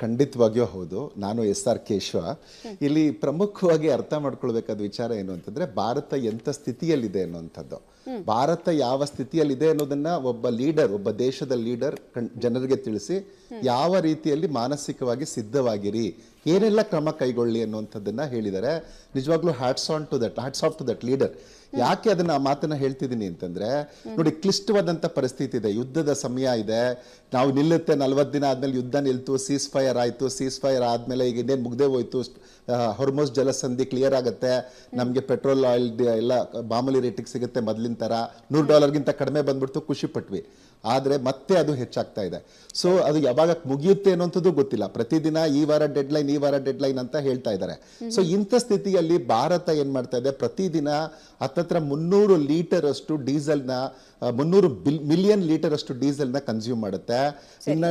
ಖಂಡಿತವಾಗಿಯೂ ಹೌದು. ನಾನು ಎಸ್.ಆರ್. ಕೇಶವ. ಇಲ್ಲಿ ಪ್ರಮುಖವಾಗಿ ಅರ್ಥ ಮಾಡ್ಕೊಳ್ಬೇಕಾದ ವಿಚಾರ ಏನು ಅಂತಂದ್ರೆ, ಭಾರತ ಎಂಥ ಸ್ಥಿತಿಯಲ್ಲಿದೆ ಅನ್ನುವಂಥದ್ದು. ಭಾರತ ಯಾವ ಸ್ಥಿತಿಯಲ್ಲಿದೆ ಅನ್ನೋದನ್ನ ಒಬ್ಬ ಲೀಡರ್, ಒಬ್ಬ ದೇಶದ ಲೀಡರ್ ಜನರಿಗೆ ತಿಳಿಸಿ ಯಾವ ರೀತಿಯಲ್ಲಿ ಮಾನಸಿಕವಾಗಿ ಸಿದ್ಧವಾಗಿರಿ, ಏನೆಲ್ಲ ಕ್ರಮ ಕೈಗೊಳ್ಳಿ ಅನ್ನುವಂಥದ್ದನ್ನ ಹೇಳಿದ್ದಾರೆ. ನಿಜವಾಗ್ಲೂ hats off to that leader. ಯಾಕೆ ಅದನ್ನ ಆ ಮಾತನ್ನ ಹೇಳ್ತಿದ್ದೀನಿ ಅಂತಂದ್ರೆ, ನೋಡಿ, ಕ್ಲಿಷ್ಟವಾದಂಥ ಪರಿಸ್ಥಿತಿ ಇದೆ, ಯುದ್ಧದ ಸಮಯ ಇದೆ, ನಾವು ನಿಲ್ಲುತ್ತೆ 40 ದಿನ ಆದ್ಮೇಲೆ ಯುದ್ಧ ನಿಲ್ತು, ಸೀಸ್ ಫೈರ್ ಆಯ್ತು, ಸೀಸ್ ಫೈರ್ ಆದ್ಮೇಲೆ ಈಗ ಇನ್ನೇನು ಮುಗ್ದೇ ಹೋಯ್ತು, ಹೊರ್ಮೋಸ್ ಜಲಸಂಧಿ ಕ್ಲಿಯರ್ ಆಗುತ್ತೆ, ನಮಗೆ ಪೆಟ್ರೋಲ್ ಆಯಿಲ್ ಎಲ್ಲ ಮಾಮೂಲಿ ರೇಟಿಗೆ ಸಿಗುತ್ತೆ, ಮೊದಲಿನ ತರ $100 ಕಡಿಮೆ ಬಂದ್ಬಿಡ್ತು, ಖುಷಿ ಪಟ್ವಿ. ಆದ್ರೆ ಮತ್ತೆ ಅದು ಹೆಚ್ಚಾಗ್ತಾ ಇದೆ. ಸೊ ಅದು ಯಾವಾಗ ಮುಗಿಯುತ್ತೆ ಅನ್ನೋಂಥದ್ದು ಗೊತ್ತಿಲ್ಲ. ಪ್ರತಿದಿನ ಈ ವಾರ ಡೆಡ್ಲೈನ್ ಅಂತ ಹೇಳ್ತಾ ಇದ್ದಾರೆ. ಸೊ ಇಂಥ ಸ್ಥಿತಿಯಲ್ಲಿ ಭಾರತ ಏನ್ ಮಾಡ್ತಾ ಇದೆ, ಪ್ರತಿದಿನ ಹತ್ತತ್ರ 300 ಲೀಟರ್ ಅಷ್ಟು ಡೀಸೆಲ್ನ 300 ಮಿಲಿಯನ್ ಲೀಟರ್ ಅಷ್ಟು ಡೀಸೆಲ್ನ ಕನ್ಸ್ಯೂಮ್ ಮಾಡುತ್ತೆ. ಇನ್ನು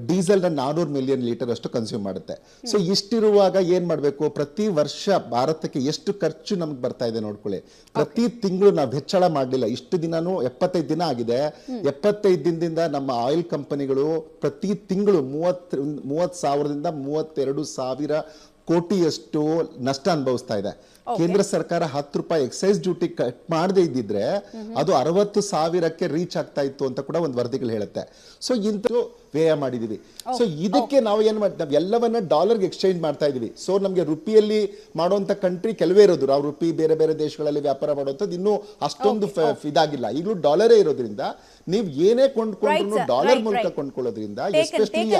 ಡೀಸೆಲ್ನ 400 ಮಿಲಿಯನ್ ಲೀಟರ್ ಅಷ್ಟು ಕನ್ಸ್ಯೂಮ್ ಮಾಡುತ್ತೆ. ಸೊ ಇಷ್ಟಿರುವಾಗ ಏನ್ ಮಾಡಬೇಕು, ಪ್ರತಿ ವರ್ಷ ಭಾರತಕ್ಕೆ ಎಷ್ಟು ಖರ್ಚು ನಮ್ಗೆ ಬರ್ತಾ ಇದೆ ನೋಡ್ಕೊಳ್ಳಿ. ಪ್ರತಿ ತಿಂಗಳು ನಾವು ಹೆಚ್ಚಳ ಮಾಡಲಿಲ್ಲ, ಇಷ್ಟು ದಿನಾನು 75 ದಿನ ಆಗಿದೆ. 75 ದಿನದಿಂದ ನಮ್ಮ ಆಯಿಲ್ ಕಂಪನಿಗಳು ಪ್ರತಿ ತಿಂಗಳು 30,000ದಿಂದ 32,000 ಕೋಟಿಯಷ್ಟು ನಷ್ಟ ಅನುಭವಿಸ್ತಾ ಇದೆ. ಕೇಂದ್ರ ಸರ್ಕಾರ 10 ರೂಪಾಯಿ ಎಕ್ಸೈಸ್ ಡ್ಯೂಟಿ ಕಟ್ ಮಾಡದೇ ಇದ್ದಿದ್ರೆ ಅದು 60,000ಕ್ಕೆ ರೀಚ್ ಆಗ್ತಾ ಇತ್ತು ಅಂತ ಕೂಡ ಒಂದು ವರದಿಗಳು ಹೇಳುತ್ತೆ. ಸೊ ಇಂಥ ವ್ಯಯ ಮಾಡಿದೀವಿ. ಸೊ ಇದಕ್ಕೆ ನಾವು ಏನ್ ಮಾಡ್ತೀವಿ, ಎಲ್ಲವನ್ನ ಡಾಲರ್ಗೆ ಎಕ್ಸ್ಚೇಂಜ್ ಮಾಡ್ತಾ ಇದೀವಿ. ಸೊ ನಮ್ಗೆ ರುಪಿಯಲ್ಲಿ ಮಾಡುವಂತ ಕಂಟ್ರಿ ಕೆಲವೇ ಇರೋದು. ನಾವು ರುಪಿ ಬೇರೆ ಬೇರೆ ದೇಶಗಳಲ್ಲಿ ವ್ಯಾಪಾರ ಮಾಡುವಂಥದ್ದು ಇನ್ನೂ ಅಷ್ಟೊಂದು ಇದಾಗಿಲ್ಲ. ಈಗಲೂ ಡಾಲರೇ ಇರೋದ್ರಿಂದ ನೀವು ಏನೇ ಕೊಂಡ್ಕೊಂಡ್ರು ಡಾಲರ್ ಮೂಲಕ ಕೊಂಡ್ಕೊಳ್ಳೋದ್ರಿಂದ, ಎಸ್ಪೆಷಲಿ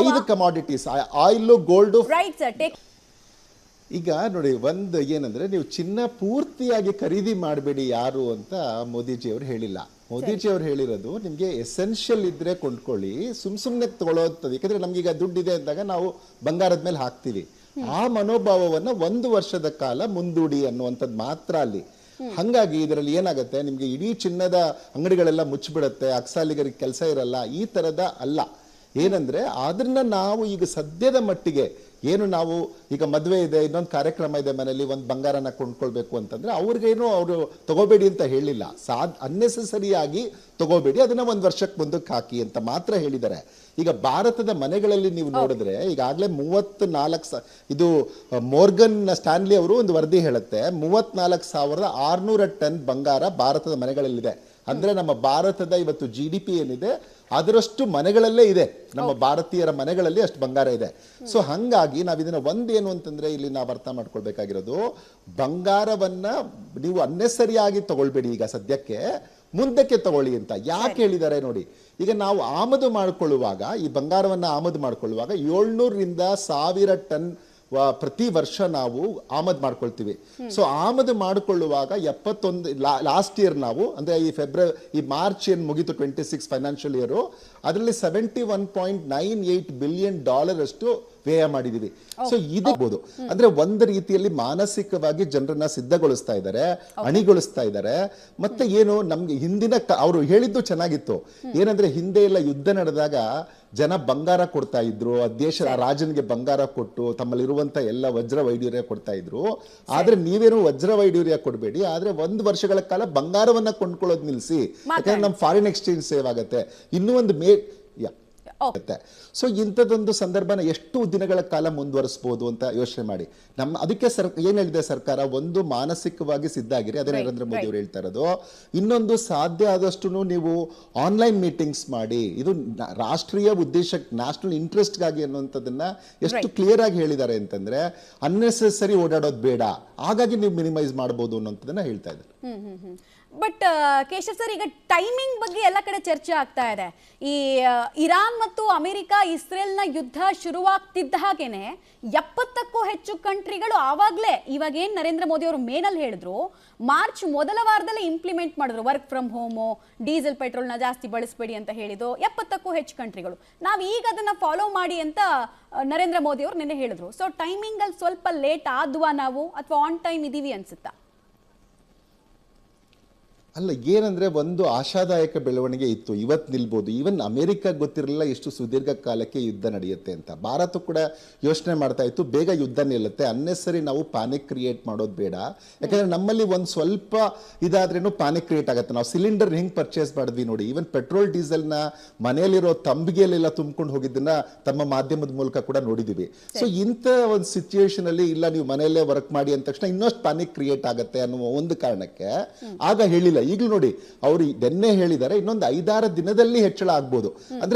5 ಕಮಾಡಿಟೀಸ್, ಆಯಿಲ್, ಗೋಲ್ಡ್. ಈಗ ನೋಡಿ, ಒಂದು ಏನಂದ್ರೆ, ನೀವು ಚಿನ್ನ ಪೂರ್ತಿಯಾಗಿ ಖರೀದಿ ಮಾಡಬೇಡಿ ಯಾರು ಅಂತ ಮೋದಿಜಿಯವರು ಹೇಳಿಲ್ಲ. ಮೋದಿಜಿಯವರು ಹೇಳಿರೋದು, ನಿಮ್ಗೆ ಎಸೆನ್ಷಿಯಲ್ ಇದ್ರೆ ಕೊಂಡ್ಕೊಳ್ಳಿ, ಸುಮ್ನೆ ತಗೊಳ್ಳೋದು. ಯಾಕಂದ್ರೆ ನಮ್ಗೀಗ ದುಡ್ಡಿದೆ ಅಂದಾಗ ನಾವು ಬಂಗಾರದ ಮೇಲೆ ಹಾಕ್ತಿವಿ. ಆ ಮನೋಭಾವವನ್ನ 1 ವರ್ಷದ ಕಾಲ ಮುಂದೂಡಿ ಅನ್ನುವಂಥದ್ದು ಮಾತ್ರ ಅಲ್ಲಿ. ಹಂಗಾಗಿ ಇದರಲ್ಲಿ ಏನಾಗುತ್ತೆ, ನಿಮ್ಗೆ ಇಡೀ ಚಿನ್ನದ ಅಂಗಡಿಗಳೆಲ್ಲ ಮುಚ್ಚಿಬಿಡುತ್ತೆ, ಅಕ್ಸಾಲಿಗರಿಗೆ ಕೆಲಸ ಇರಲ್ಲ, ಈ ತರದ ಅಲ್ಲ. ಏನಂದ್ರೆ ಅದನ್ನ ನಾವು ಈಗ ಸದ್ಯದ ಮಟ್ಟಿಗೆ ಏನು, ನಾವು ಈಗ ಮದುವೆ ಇದೆ, ಇನ್ನೊಂದು ಕಾರ್ಯಕ್ರಮ ಇದೆ ಮನೆಯಲ್ಲಿ, ಒಂದು ಬಂಗಾರನ ಕೊಂಡ್ಕೊಳ್ಬೇಕು ಅಂತಂದ್ರೆ ಅವ್ರಿಗೇನು ಅವರು ತಗೋಬೇಡಿ ಅಂತ ಹೇಳಿಲ್ಲ. ಅನ್ನೆಸೆಸರಿಯಾಗಿ ತಗೋಬೇಡಿ, ಅದನ್ನ 1 ವರ್ಷಕ್ಕೆ ಮುಂದಕ್ಕೆ ಹಾಕಿ ಅಂತ ಮಾತ್ರ ಹೇಳಿದ್ದಾರೆ. ಈಗ ಭಾರತದ ಮನೆಗಳಲ್ಲಿ ನೀವು ನೋಡಿದ್ರೆ ಈಗಾಗಲೇ 34 ಇದು ಮೋರ್ಗನ್ ಸ್ಟ್ಯಾನ್ಲಿ ಅವರು ಒಂದು ವರದಿ ಹೇಳುತ್ತೆ, 34,600 ಟನ್ ಬಂಗಾರ ಭಾರತದ ಮನೆಗಳಲ್ಲಿದೆ. ಅಂದ್ರೆ ನಮ್ಮ ಭಾರತದ ಇವತ್ತು GDP ಏನಿದೆ ಅದರಷ್ಟು ಮನೆಗಳಲ್ಲೇ ಇದೆ, ನಮ್ಮ ಭಾರತೀಯರ ಮನೆಗಳಲ್ಲಿ ಅಷ್ಟು ಬಂಗಾರ ಇದೆ. ಸೊ ಹಂಗಾಗಿ ನಾವು ಇದನ್ನ ಒಂದೇನು ಅಂತಂದ್ರೆ, ಇಲ್ಲಿ ನಾವು ಅರ್ಥ ಮಾಡ್ಕೊಳ್ಬೇಕಾಗಿರೋದು, ಬಂಗಾರವನ್ನ ನೀವು ಅನ್ನೆಸರಿಯಾಗಿ ತಗೊಳ್ಬೇಡಿ, ಈಗ ಸದ್ಯಕ್ಕೆ ಮುಂದಕ್ಕೆ ತಗೊಳ್ಳಿ ಅಂತ. ಯಾಕೆ ಹೇಳಿದ್ದಾರೆ ನೋಡಿ, ಈಗ ನಾವು ಆಮದು ಮಾಡ್ಕೊಳ್ಳುವಾಗ, ಈ ಬಂಗಾರವನ್ನ ಆಮದು ಮಾಡ್ಕೊಳ್ಳುವಾಗ 700ರಿಂದ 1000 ಟನ್ ಪ್ರತಿ ವರ್ಷ ನಾವು ಆಮದು ಮಾಡ್ಕೊಳ್ತೀವಿ. ಸೊ ಆಮದು ಮಾಡಿಕೊಳ್ಳುವಾಗ 71 ಲಾಸ್ಟ್ ಇಯರ್ ನಾವು, ಅಂದ್ರೆ ಈ ಮಾರ್ಚ್ ಏನ್ ಮುಗಿತು 26 ಫೈನಾನ್ಷಿಯಲ್ ಇಯರ್, ಅದರಲ್ಲಿ $71.98 ಬಿಲಿಯನ್ ಅಷ್ಟು ವ್ಯಯ ಮಾಡಿದೀವಿ. ಸೊ ಇದಿರ್ಬೋದು. ಅಂದ್ರೆ ಒಂದು ರೀತಿಯಲ್ಲಿ ಮಾನಸಿಕವಾಗಿ ಜನರನ್ನ ಸಿದ್ಧಗೊಳಿಸ್ತಾ ಇದ್ದಾರೆ, ಅಣಿಗೊಳಿಸ್ತಾ ಇದ್ದಾರೆ. ಮತ್ತೆ ಏನು, ನಮ್ಗೆ ಹಿಂದಿನ ಅವರು ಹೇಳಿದ್ದು ಚೆನ್ನಾಗಿತ್ತು. ಏನಂದ್ರೆ, ಹಿಂದೆ ಎಲ್ಲ ಯುದ್ಧ ನಡೆದಾಗ ಜನ ಬಂಗಾರ ಕೊಡ್ತಾ ಇದ್ರು, ದೇಶ ರಾಜನಿಗೆ ಬಂಗಾರ ಕೊಟ್ಟು ತಮ್ಮಲ್ಲಿರುವಂತ ಎಲ್ಲ ವಜ್ರ ವೈಡೂರ್ಯ ಕೊಡ್ತಾ ಇದ್ರು. ಆದ್ರೆ ನೀವೇನು ವಜ್ರ ವೈಡೂರ್ಯ ಕೊಡಬೇಡಿ, ಆದ್ರೆ 1 ವರ್ಷಗಳ ಕಾಲ ಬಂಗಾರವನ್ನ ಕೊಂಡ್ಕೊಳ್ಳೋದು ನಿಲ್ಸಿ, ಯಾಕಂದ್ರೆ ನಮ್ ಫಾರಿನ್ ಎಕ್ಸ್ಚೇಂಜ್ ಸೇವ್ ಆಗುತ್ತೆ. ಇನ್ನೂ ಒಂದು ಸೊ ಇಂಥದ್ದೊಂದು ಸಂದರ್ಭನ ಎಷ್ಟು ದಿನಗಳ ಕಾಲ ಮುಂದುವರಿಸಬಹುದು ಅಂತ ಯೋಚನೆ ಮಾಡಿ. ಅದಕ್ಕೆ ಏನ್ ಹೇಳಿದೆ ಸರ್ಕಾರ, ಒಂದು ಮಾನಸಿಕವಾಗಿ ಸಿದ್ಧ ಆಗಿರಿ, ಅದೇ ನರೇಂದ್ರ ಮೋದಿ ಅವರು ಹೇಳ್ತಾ ಇರೋದು. ಇನ್ನೊಂದು, ಸಾಧ್ಯ ಆದಷ್ಟು ನೀವು ಆನ್ಲೈನ್ ಮೀಟಿಂಗ್ಸ್ ಮಾಡಿ, ಇದು ರಾಷ್ಟ್ರೀಯ ಉದ್ದೇಶಕ್ಕೆ, ನ್ಯಾಷನಲ್ ಇಂಟ್ರೆಸ್ಟ್ ಗಾಗಿ ಅನ್ನುವಂಥದ್ದನ್ನ ಎಷ್ಟು ಕ್ಲಿಯರ್ ಆಗಿ ಹೇಳಿದ್ದಾರೆ ಅಂತಂದ್ರೆ, ಅನ್ನೆಸೆಸರಿ ಓಡಾಡೋದು ಬೇಡ, ಹಾಗಾಗಿ ನೀವು ಮಿನಿಮೈಸ್ ಮಾಡಬಹುದು ಅನ್ನೋಂಥದ್ದನ್ನ ಹೇಳ್ತಾ ಇದ್ದಾರೆ. ಬಟ್ ಕೇಶವ್ ಸರ್, ಈಗ ಟೈಮಿಂಗ್ ಬಗ್ಗೆ ಎಲ್ಲ ಕಡೆ ಚರ್ಚೆ ಆಗ್ತಾ ಇದೆ. ಈ ಇರಾನ್ ಮತ್ತು ಅಮೆರಿಕ ಇಸ್ರೇಲ್ನ ಯುದ್ಧ ಶುರುವಾಗ್ತಿದ್ದ ಹಾಗೇನೆ 70ಕ್ಕೂ ಹೆಚ್ಚು ಕಂಟ್ರಿಗಳು ಆವಾಗಲೇ, ಇವಾಗೇನು ನರೇಂದ್ರ ಮೋದಿ ಅವರು ಮೇನಲ್ಲಿ ಹೇಳಿದ್ರು, ಮಾರ್ಚ್ ಮೊದಲ ವಾರದಲ್ಲೇ ಇಂಪ್ಲಿಮೆಂಟ್ ಮಾಡಿದ್ರು. ವರ್ಕ್ ಫ್ರಮ್ ಹೋಮು, ಡೀಸೆಲ್ ಪೆಟ್ರೋಲ್ನ ಜಾಸ್ತಿ ಬಳಸಬೇಡಿ ಅಂತ ಹೇಳಿದ್ರು 70ಕ್ಕೂ ಹೆಚ್ಚು ಕಂಟ್ರಿಗಳು. ನಾವು ಈಗ ಅದನ್ನ ಫಾಲೋ ಮಾಡಿ ಅಂತ ನರೇಂದ್ರ ಮೋದಿ ಅವರು ನಿನ್ನೆ ಹೇಳಿದ್ರು. ಸೊ ಟೈಮಿಂಗ್ ಅಲ್ಲಿ ಸ್ವಲ್ಪ ಲೇಟ್ ಆದ್ವಾ ನಾವು, ಅಥವಾ ಆನ್ ಟೈಮ್ ಇದೀವಿ ಅನ್ಸುತ್ತಾ? ಅಲ್ಲ ಏನಂದ್ರೆ ಒಂದು ಆಶಾದಾಯಕ ಬೆಳವಣಿಗೆ ಇತ್ತು, ಇವತ್ತು ನಿಲ್ಬೋದು. ಈವನ್ ಅಮೆರಿಕಾಗೆ ಗೊತ್ತಿರಲಿಲ್ಲ ಎಷ್ಟು ಸುದೀರ್ಘ ಕಾಲಕ್ಕೆ ಯುದ್ಧ ನಡೆಯುತ್ತೆ ಅಂತ. ಭಾರತ ಕೂಡ ಯೋಚನೆ ಮಾಡ್ತಾ ಇತ್ತು ಬೇಗ ಯುದ್ಧ ನಿಲ್ಲುತ್ತೆ, ಅನ್ನೆಸರಿ ನಾವು ಪ್ಯಾನಿಕ್ ಕ್ರಿಯೇಟ್ ಮಾಡೋದು ಬೇಡ. ಯಾಕಂದ್ರೆ ನಮ್ಮಲ್ಲಿ ಒಂದು ಸ್ವಲ್ಪ ಇದಾದ್ರೇನು ಪ್ಯಾನಿಕ್ ಕ್ರಿಯೇಟ್ ಆಗುತ್ತೆ. ನಾವು ಸಿಲಿಂಡರ್ ಹೆಂಗ್ ಪರ್ಚೇಸ್ ಮಾಡಿದ್ವಿ ನೋಡಿ, ಈವನ್ ಪೆಟ್ರೋಲ್ ಡೀಸೆಲ್ನ ಮನೆಯಲ್ಲಿರೋ ತಂಬಿಗೆಯಲ್ಲೆಲ್ಲ ತುಂಬ್ಕೊಂಡು ಹೋಗಿದ್ದನ್ನ ತಮ್ಮ ಮಾಧ್ಯಮದ ಮೂಲಕ ಕೂಡ ನೋಡಿದೀವಿ. ಸೊ ಇಂಥ ಒಂದು ಸಿಚುಯೇಷನ್ ಅಲ್ಲಿ ಇಲ್ಲ ನೀವು ಮನೆಯಲ್ಲೇ ವರ್ಕ್ ಮಾಡಿ ಅಂದ ತಕ್ಷಣ ಇನ್ನಷ್ಟು ಪ್ಯಾನಿಕ್ ಕ್ರಿಯೇಟ್ ಆಗುತ್ತೆ ಅನ್ನುವ ಒಂದು ಕಾರಣಕ್ಕೆ ಆಗ ಹೇಳಿಲ್ಲ. ಈಗಲೂ ನೋಡಿ ಅವರು ಬೆನ್ನೆ ಹೇಳಿದ್ದಾರೆ ಇನ್ನೊಂದು 5-6 ದಿನದಲ್ಲಿ ಹೆಚ್ಚಳ ಆಗ್ಬೋದು. ಅಂದ್ರೆ